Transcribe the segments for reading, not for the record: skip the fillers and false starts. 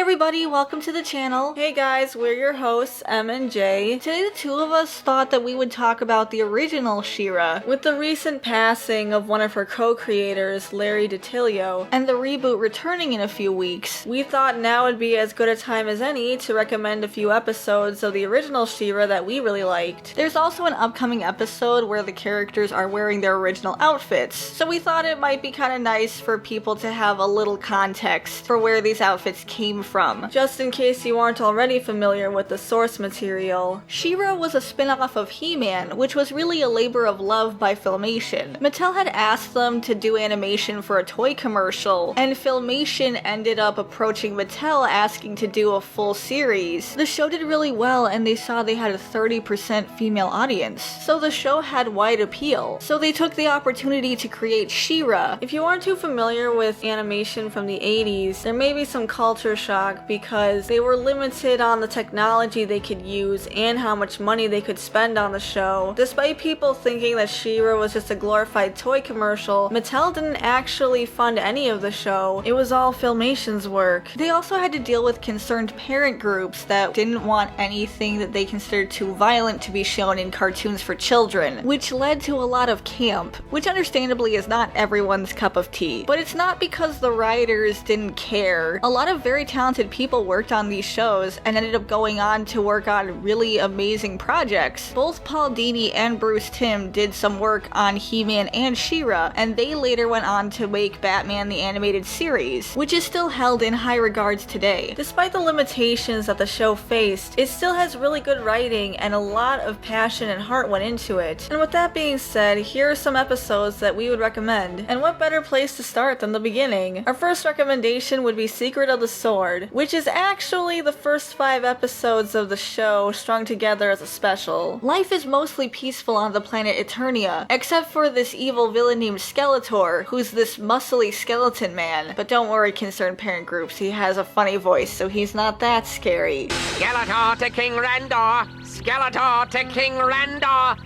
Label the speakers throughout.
Speaker 1: everybody, welcome to the channel. Hey guys, we're your hosts, Em and Jay. Today the two of us thought that we would talk about the original She-Ra. With the recent passing of one of her co-creators, Larry DiTillio, and the reboot returning in a few weeks, we thought now would be as good a time as any to recommend a few episodes of the original She-Ra that we really liked. There's also an upcoming episode where the characters are wearing their original outfits, so we thought it might be kind of nice for people to have a little context for where these outfits came from. Just in case you aren't already familiar with the source material, She-Ra was a spin-off of He-Man, which was really a labor of love by Filmation. Mattel had asked them to do animation for a toy commercial, and Filmation ended up approaching Mattel asking to do a full series. The show did really well, and they saw they had a 30% female audience, so the show had wide appeal. So they took the opportunity to create She-Ra. If you aren't too familiar with animation from the 80s, there may be some culture shock because they were limited on the technology they could use and how much money they could spend on the show. Despite people thinking that She-Ra was just a glorified toy commercial, Mattel didn't actually fund any of the show. It was all Filmation's work. They also had to deal with concerned parent groups that didn't want anything that they considered too violent to be shown in cartoons for children, which led to a lot of camp, which understandably is not everyone's cup of tea. But it's not because the writers didn't care. A lot of very talented people worked on these shows and ended up going on to work on really amazing projects. Both Paul Dini and Bruce Timm did some work on He-Man and She-Ra, and they later went on to make Batman the Animated Series, which is still held in high regards today. Despite the limitations that the show faced, it still has really good writing and a lot of passion and heart went into it. And with that being said, here are some episodes that we would recommend. And what better place to start than the beginning? Our first recommendation would be Secret of the Sword, which is actually the first 5 episodes of the show strung together as a special. Life is mostly peaceful on the planet Eternia, except for this evil villain named Skeletor, who's this muscly skeleton man. But don't worry, concerned parent groups, he has a funny voice, so he's not that scary.
Speaker 2: Skeletor to King Randor! Skeletor to King Randor!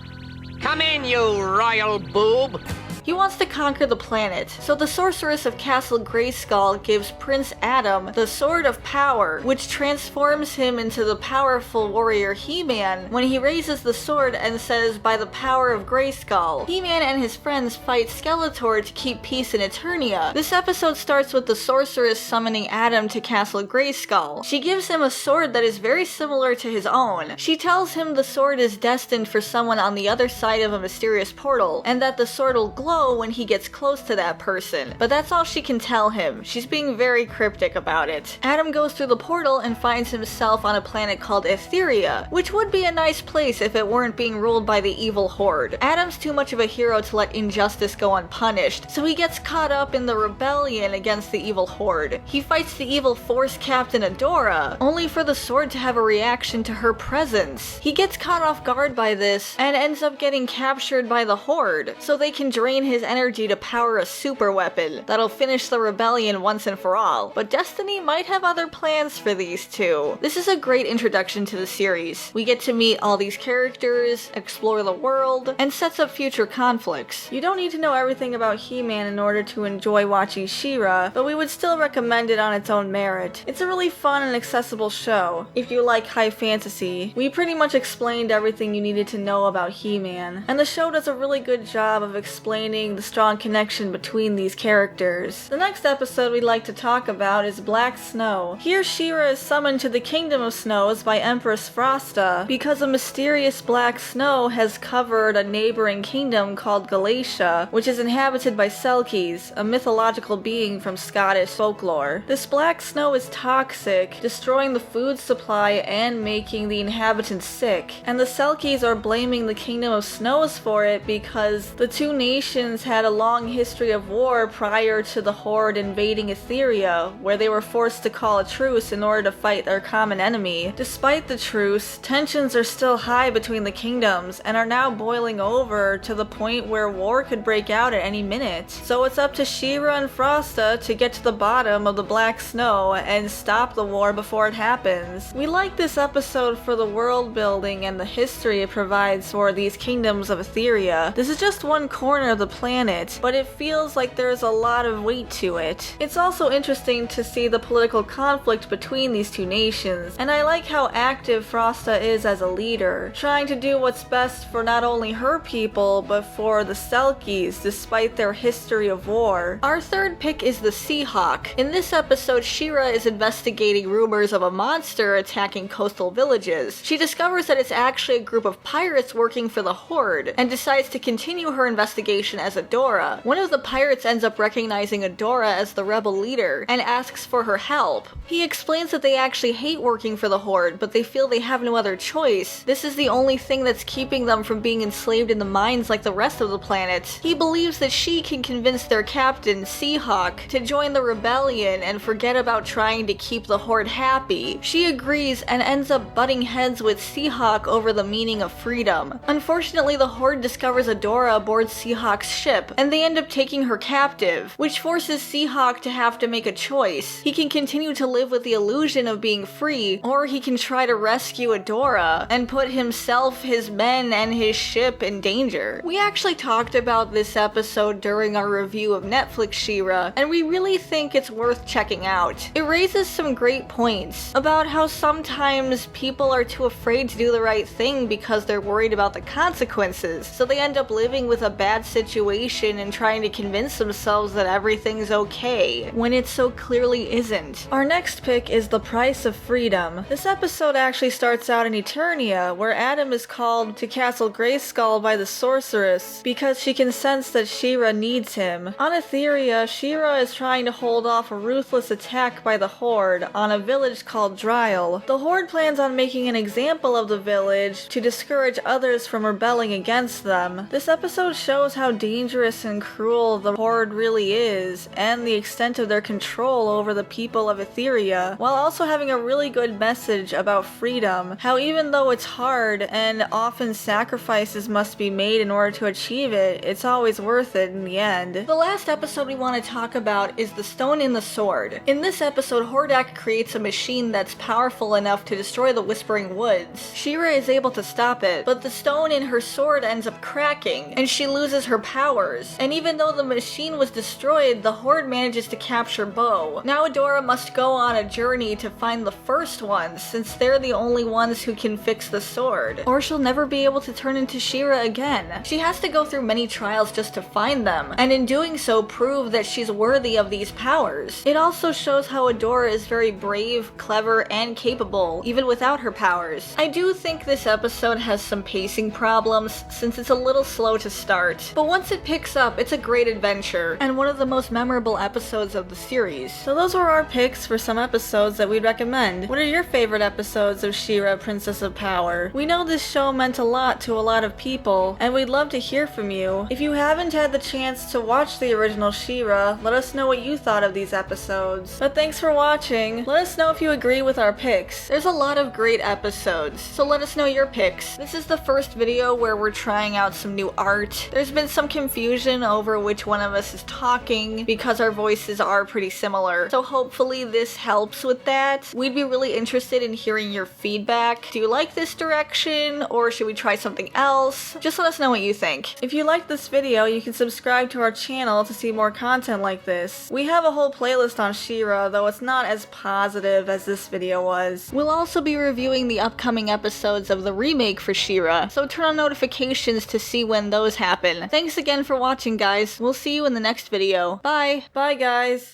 Speaker 2: Come in, you royal boob!
Speaker 1: He wants to conquer the planet, so the sorceress of Castle Grayskull gives Prince Adam the Sword of Power, which transforms him into the powerful warrior He-Man when he raises the sword and says, "By the power of Grayskull." He-Man and his friends fight Skeletor to keep peace in Eternia. This episode starts with the sorceress summoning Adam to Castle Grayskull. She gives him a sword that is very similar to his own. She tells him the sword is destined for someone on the other side of a mysterious portal, and that the sword will glow when he gets close to that person. But that's all she can tell him. She's being very cryptic about it. Adam goes through the portal and finds himself on a planet called Etheria, which would be a nice place if it weren't being ruled by the evil Horde. Adam's too much of a hero to let injustice go unpunished, so he gets caught up in the rebellion against the evil Horde. He fights the evil Force Captain Adora, only for the sword to have a reaction to her presence. He gets caught off guard by this and ends up getting captured by the Horde, so they can drain his energy to power a super weapon that'll finish the rebellion once and for all. But Destiny might have other plans for these two. This is a great introduction to the series. We get to meet all these characters, explore the world, and sets up future conflicts. You don't need to know everything about He-Man in order to enjoy watching She-Ra, but we would still recommend it on its own merit. It's a really fun and accessible show. If you like high fantasy, we pretty much explained everything you needed to know about He-Man, and the show does a really good job of explaining the strong connection between these characters. The next episode we'd like to talk about is Black Snow. Here She-Ra is summoned to the Kingdom of Snows by Empress Frosta because a mysterious black snow has covered a neighboring kingdom called Galatia, which is inhabited by Selkies, a mythological being from Scottish folklore. This black snow is toxic, destroying the food supply and making the inhabitants sick, and the Selkies are blaming the Kingdom of Snows for it because the two nations had a long history of war prior to the Horde invading Etheria, where they were forced to call a truce in order to fight their common enemy. Despite the truce, tensions are still high between the kingdoms and are now boiling over to the point where war could break out at any minute. So it's up to She-Ra and Frosta to get to the bottom of the black snow and stop the war before it happens. We like this episode for the world building and the history it provides for these kingdoms of Etheria. This is just one corner of the planet, but it feels like there's a lot of weight to it. It's also interesting to see the political conflict between these two nations, and I like how active Frosta is as a leader, trying to do what's best for not only her people, but for the Selkies, despite their history of war. Our third pick is the Seahawk. In this episode, She-Ra is investigating rumors of a monster attacking coastal villages. She discovers that it's actually a group of pirates working for the Horde, and decides to continue her investigation as Adora. One of the pirates ends up recognizing Adora as the rebel leader, and asks for her help. He explains that they actually hate working for the Horde, but they feel they have no other choice. This is the only thing that's keeping them from being enslaved in the mines like the rest of the planet. He believes that she can convince their captain, Seahawk, to join the rebellion and forget about trying to keep the Horde happy. She agrees and ends up butting heads with Seahawk over the meaning of freedom. Unfortunately, the Horde discovers Adora aboard Seahawk's ship, and they end up taking her captive, which forces Seahawk to have to make a choice. He can continue to live with the illusion of being free, or he can try to rescue Adora and put himself, his men, and his ship in danger. We actually talked about this episode during our review of Netflix She-Ra, and we really think it's worth checking out. It raises some great points about how sometimes people are too afraid to do the right thing because they're worried about the consequences, so they end up living with a bad situation and trying to convince themselves that everything's okay, when it so clearly isn't. Our next pick is The Price of Freedom. This episode actually starts out in Eternia, where Adam is called to Castle Grayskull by the sorceress because she can sense that She-Ra needs him. On Etheria, She-Ra is trying to hold off a ruthless attack by the Horde on a village called Dryle. The Horde plans on making an example of the village to discourage others from rebelling against them. This episode shows how dangerous and cruel the Horde really is, and the extent of their control over the people of Etheria, while also having a really good message about freedom, how even though it's hard and often sacrifices must be made in order to achieve it, it's always worth it in the end. The last episode we want to talk about is The Stone in the Sword. In this episode, Hordak creates a machine that's powerful enough to destroy the Whispering Woods. She-Ra is able to stop it, but the stone in her sword ends up cracking, and she loses her powers. And even though the machine was destroyed, the Horde manages to capture Bo. Now Adora must go on a journey to find the first ones, since they're the only ones who can fix the sword, or she'll never be able to turn into She-Ra again. She has to go through many trials just to find them, and in doing so prove that she's worthy of these powers. It also shows how Adora is very brave, clever, and capable, even without her powers. I do think this episode has some pacing problems, since it's a little slow to start, but once it picks up, it's a great adventure, and one of the most memorable episodes of the series. So those were our picks for some episodes that we'd recommend. What are your favorite episodes of She-Ra, Princess of Power? We know this show meant a lot to a lot of people, and we'd love to hear from you. If you haven't had the chance to watch the original She-Ra, let us know what you thought of these episodes. But thanks for watching. Let us know if you agree with our picks. There's a lot of great episodes, so let us know your picks. This is the first video where we're trying out some new art. There's been some confusion over which one of us is talking because our voices are pretty similar, so hopefully this helps with that. We'd be really interested in hearing your feedback. Do you like this direction, or should we try something else? Just let us know what you think. If you liked this video, you can subscribe to our channel to see more content like this. We have a whole playlist on She-Ra, though it's not as positive as this video was. We'll also be reviewing the upcoming episodes of the remake for She-Ra, so turn on notifications to see when those happen. Thanks again for watching, guys. We'll see you in the next video. Bye! Bye, guys!